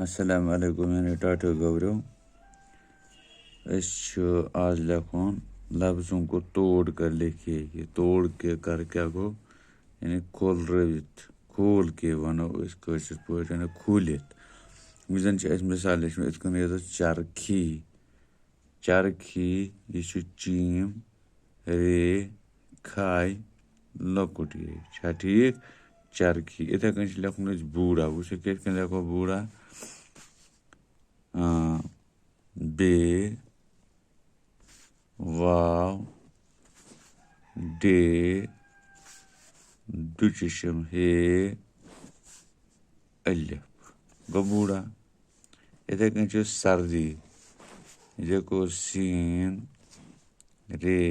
अस्सलाम वालेकुम यानी टाटो गौरव। आज लेखन लफ्ज़ों को तोड़ कर लिखिए। ये तोड़ के कर क्या गो यानी खोल रवित खोल के वनो इसको यानी खोलित वजन मिसाल चरखी चरखी ये चीम रे खाय लकुट ये ठीक चरखी इथे कन लेखन बूढ़ा वो लेखो बूढ़ा बे वाव डे दुचिशम हे अलिफ गो बूढ़ा इथे कन सर्दी जो सीन रे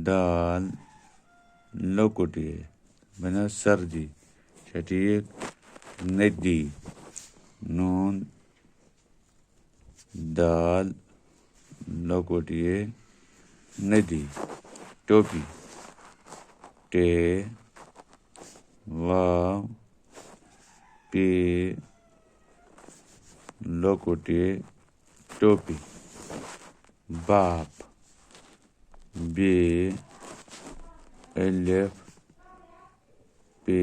दाल लकुट बना सर्दी ठीक नदी नून दाल लकुट नदी टोपी टे वाव पे लकुट टोपी बाप बे अलिफ पे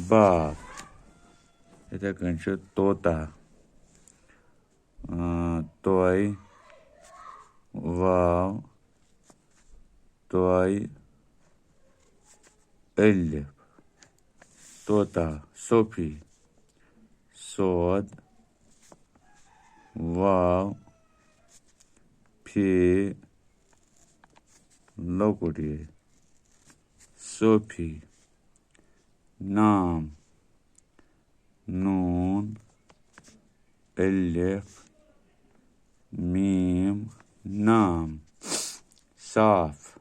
बाप इथे कन तोता तोय वाव तोय अलिफ तोता सोफी सोद वाव फे लकुट सोफी नाम नून अलिफ मीम नाम साफ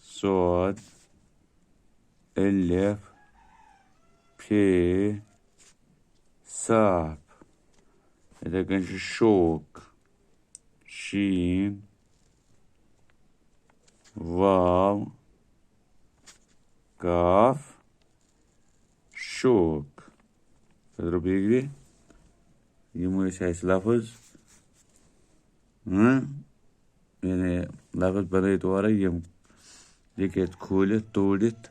सोद अलिफ फे साफ इथे कन शोक शीन वाव काफ शोक बेग्रे यम लफ्ज यानी लफ्ज बनत और यम लिखित खोलित तोड़ित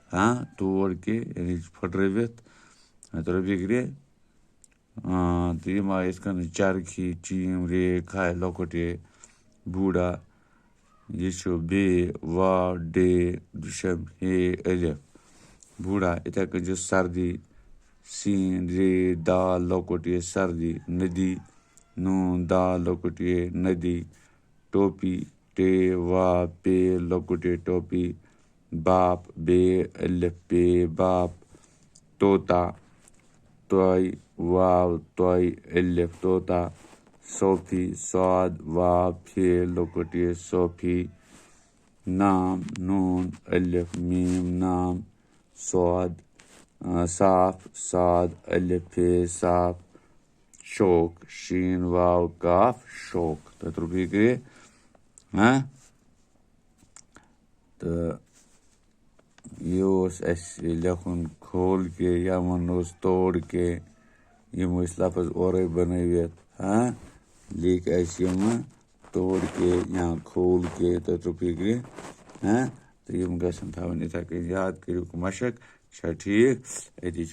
तोड़ के यानी फटरवित बेग्रे तो यम आए चरखी चीम रे खाय लकुट बूढ़ा ये बे वाव डे दुशम हे अलिफ बूढ़ा इथे कन सर्दी सीन रे दाल लकुट सर्दी नदी नून दाल लकुट नदी टोपी टे वा पे लकुट टोपी बाप बे अलिफ पे बाप तोता तोय वाव तोय अलिफ तोता सोफी स्वाद वाव फे लकुट सोफी नाम नून अलिफ मीम नाम स्वाद साफ साद अलिफ फे साफ शोक शीन वाव काफ शोक तो बेग्रे तो ये लेखन खोल के यमन तोड़ के यम लफ्ज और बनवित लिख यम तोड़ के या खोल के तो बेग्रे तो यम गसन थवन इथे कन याद करू मशक ठीक अति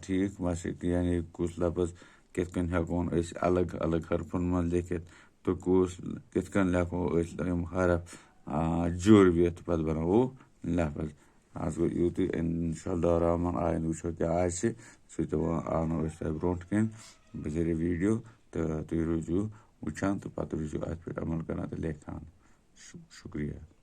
ठीक मशक यानी कुछ लफ्ज कित कन हेकोन अलग अलग हरफन मन लिखित तो कुछ कित कन लेखो हरफ जुड़वित पे बनावो लफ्ज आज गो यूत इंशाअल्लाह रहमान आयन वो क्या सह आनो ब्रोट कन बजर वीडियो तो तुम रोजू वुचान तो पे रोजू अत पे अमल करान तो लेखान शुक्रिया।